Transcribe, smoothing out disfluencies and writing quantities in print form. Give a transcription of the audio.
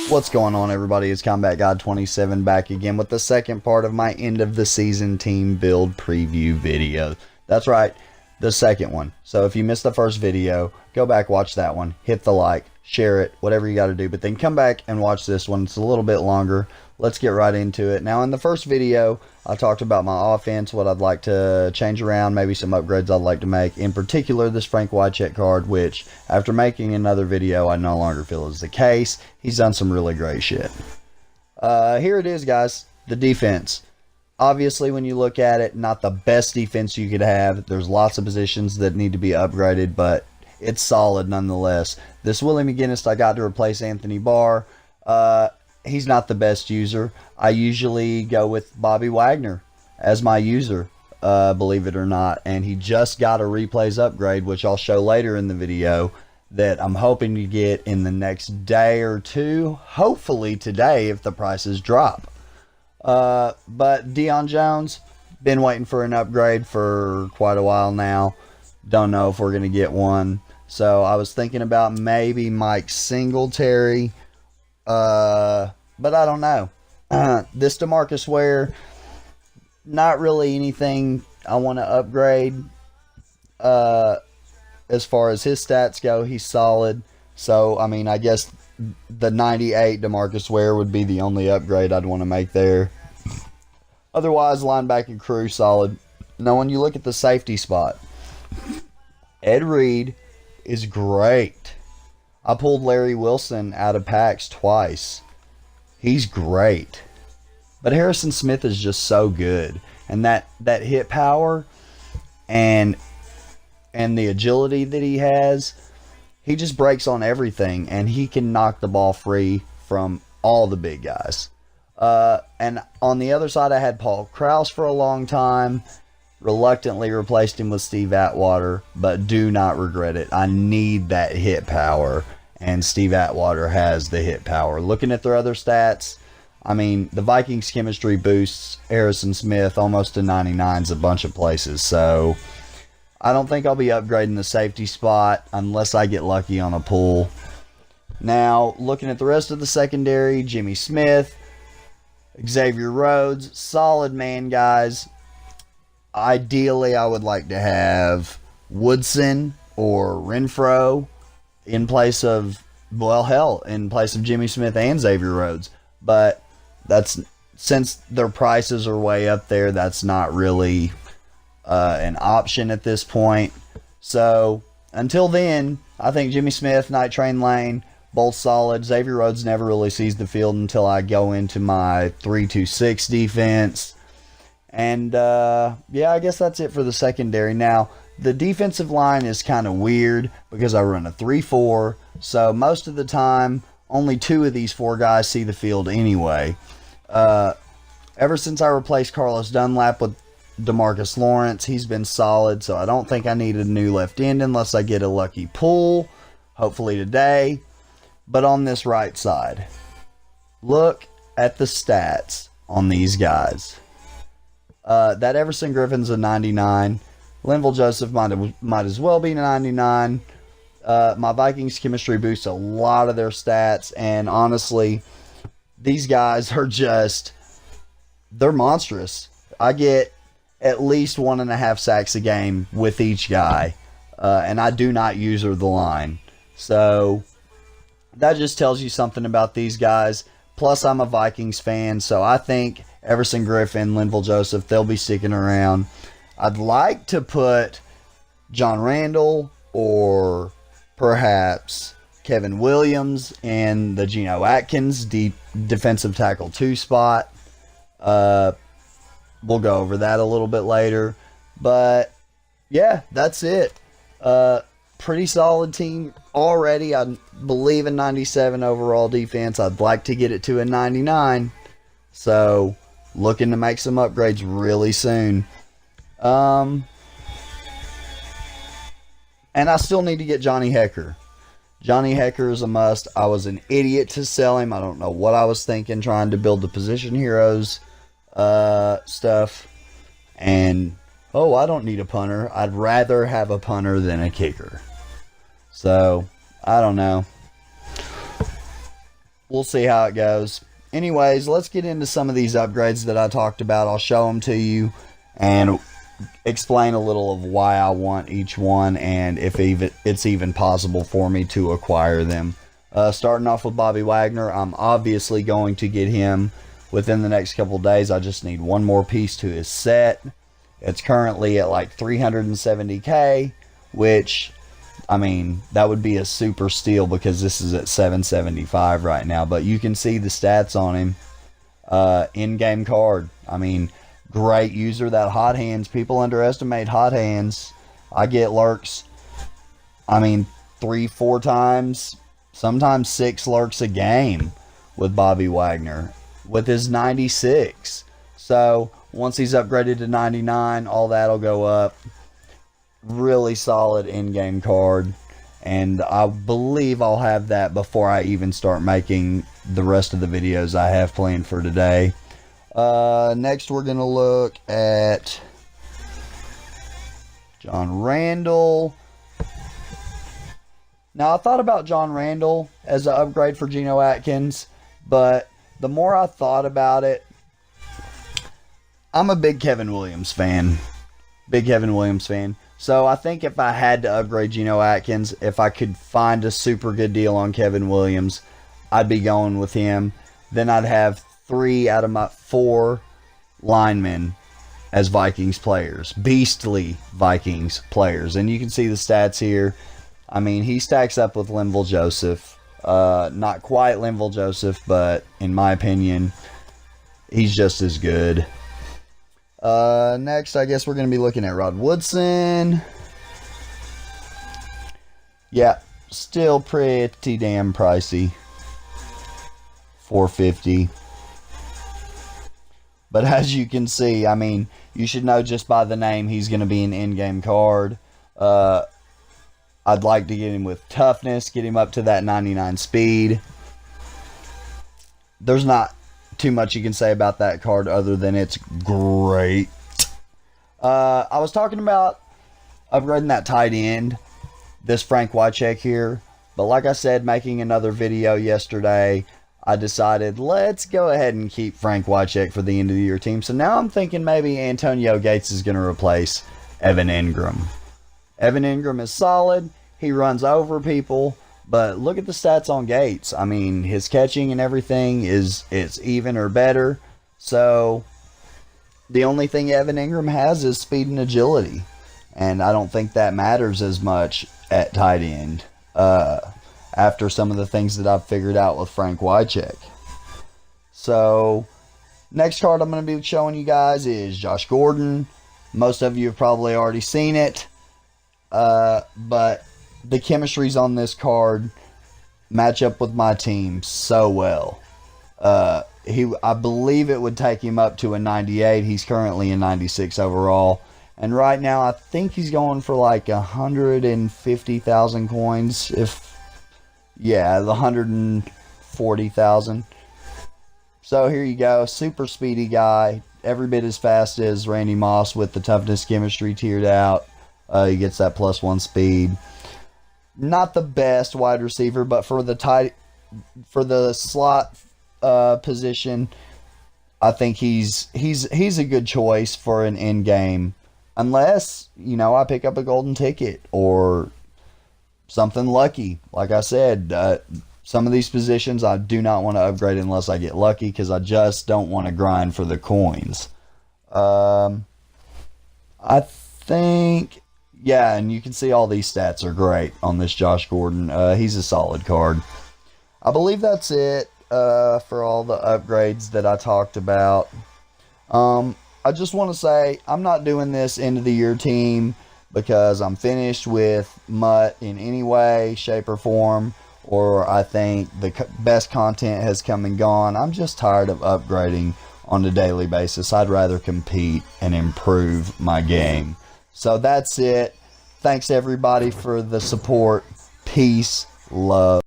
What's going on, everybody? It's Combat God 27 back again with the second part of my end of the season team build preview video. That's right, the second one. So if you missed the first video, go back, watch that one, hit the like, share it, whatever you got to do, but then come back and watch this one. It's a little bit longer. Let's get right into it. Now, in the first video, I talked about my offense, what I'd like to change around, maybe some upgrades I'd like to make. In particular, this Frank Wycheck card, which, after making another video, I no longer feel is the case. He's done some really great shit. Here it is, guys. The defense. Obviously, when you look at it, not the best defense you could have. There's lots of positions that need to be upgraded, but it's solid nonetheless. This Willie McGinnis I got to replace Anthony Barr. He's not the best user. I usually go with Bobby Wagner as my user, believe it or not. And he just got a replays upgrade, which I'll show later in the video, that I'm hoping to get in the next day or two. Hopefully today if the prices drop. But Deion Jones, been waiting for an upgrade for quite a while now. Don't know if we're going to get one. So I was thinking about maybe Mike Singletary. But I don't know. This DeMarcus Ware, not really anything I want to upgrade. As far as his stats go, he's solid. So, I mean, I guess the 98 DeMarcus Ware would be the only upgrade I'd want to make there. Otherwise, linebacking crew, solid. Now, when you look at the safety spot, Ed Reed is great. I pulled Larry Wilson out of packs twice. He's great. But Harrison Smith is just so good. And that hit power and the agility that he has, he just breaks on everything. And he can knock the ball free from all the big guys. And on the other side, I had Paul Krause for a long time. Reluctantly replaced him with Steve Atwater, but do not regret it. I need that hit power, and Steve Atwater has the hit power. Looking at their other stats, I mean, the Vikings chemistry boosts Harrison Smith almost to 99s a bunch of places, so I don't think I'll be upgrading the safety spot unless I get lucky on a pull. Now, looking at the rest of the secondary, Jimmy Smith, Xavier Rhodes, solid man, guys. Ideally, I would like to have Woodson or Renfro in place of, well, hell, in place of Jimmy Smith and Xavier Rhodes. But that's, since their prices are way up there, that's not really an option at this point. So, until then, I think Jimmy Smith, Night Train Lane, both solid. Xavier Rhodes never really sees the field until I go into my 3-2-6 defense. And, yeah, I guess that's it for the secondary. Now, the defensive line is kind of weird because I run a 3-4. So, most of the time, only two of these four guys see the field anyway. Ever since I replaced Carlos Dunlap with DeMarcus Lawrence, he's been solid. So, I don't think I need a new left end unless I get a lucky pull. Hopefully today. But on this right side, look at the stats on these guys. That Everson Griffin's a 99. Linval Joseph might as well be a 99. My Vikings chemistry boosts a lot of their stats. And honestly, these guys are just, they're monstrous. I get at least 1.5 sacks a game with each guy. And I do not user the line. So that just tells you something about these guys. Plus, I'm a Vikings fan, so I think Everson Griffin, Linval Joseph, they'll be sticking around. I'd like to put John Randall or perhaps Kevin Williams in the Geno Atkins defensive tackle 2 spot. We'll go over that a little bit later. But, yeah, that's it. Pretty solid team already. I believe in 97 overall defense. I'd like to get it to a 99. So, looking to make some upgrades really soon. And I still need to get Johnny Hecker. Johnny Hecker is a must. I was an idiot to sell him. I don't know what I was thinking trying to build the position heroes stuff. And, oh, I don't need a punter. I'd rather have a punter than a kicker. So, I don't know. we'll see how it goes. Anyways, let's get into some of these upgrades that I talked about. I'll show them to you and explain a little of why I want each one and if it's even possible for me to acquire them. Starting off with Bobby Wagner, I'm obviously going to get him within the next couple days. I just need one more piece to his set. It's currently at like 370k, which, I mean, that would be a super steal because this is at 775 right now. But you can see the stats on him. In-game card. I mean, great user. That hot hands. People underestimate hot hands. I get lurks, I mean, 3-4 times, sometimes 6 lurks a game with Bobby Wagner with his 96. So once he's upgraded to 99, all that'll go up. Really solid in-game card, and I believe I'll have that before I even start making the rest of the videos I have planned for today. Next we're gonna look at John Randall. Now, I thought about John Randall as an upgrade for Geno Atkins, but the more I thought about it, I'm a big Kevin Williams fan. Big Kevin Williams fan. So I think if I had to upgrade Geno Atkins, if I could find a super good deal on Kevin Williams, I'd be going with him. Then I'd have 3 out of my 4 linemen as Vikings players. Beastly Vikings players. And you can see the stats here. I mean, he stacks up with Linval Joseph. Not quite Linval Joseph, but in my opinion, he's just as good. Next, I guess we're going to be looking at Rod Woodson. Yeah, still pretty damn pricey. $450. But as you can see, I mean, you should know just by the name he's going to be an in-game card. I'd like to get him with toughness, get him up to that 99 speed. There's not too much you can say about that card other than it's great. I was talking about upgrading that tight end, this Frank Wycheck here. But like I said, making another video yesterday, I decided let's go ahead and keep Frank Wycheck for the end of the year team. So now I'm thinking maybe Antonio Gates is going to replace Evan Ingram. Evan Ingram is solid. He runs over people. But look at the stats on Gates. I mean, his catching and everything it's even or better. So the only thing Evan Ingram has is speed and agility. And I don't think that matters as much at tight end. After some of the things that I've figured out with Frank Wycheck. So next card I'm going to be showing you guys is Josh Gordon. Most of you have probably already seen it. But the chemistries on this card match up with my team so well. I believe it would take him up to a 98. He's currently a 96 overall. And right now, I think he's going for like 150,000 coins. Yeah, the 140,000. So here you go. Super speedy guy. Every bit as fast as Randy Moss with the toughness chemistry tiered out. He gets that +1 speed. Not the best wide receiver, but for the slot position, I think he's a good choice for an in-game. Unless, you know, I pick up a golden ticket or something lucky. Like I said, some of these positions I do not want to upgrade unless I get lucky because I just don't want to grind for the coins. I think, yeah, and you can see all these stats are great on this Josh Gordon. He's a solid card. I believe that's it for all the upgrades that I talked about. I just want to say I'm not doing this end of the year team because I'm finished with Mutt in any way, shape, or form, or I think the best content has come and gone. I'm just tired of upgrading on a daily basis. I'd rather compete and improve my game. So that's it. Thanks everybody for the support. Peace, love.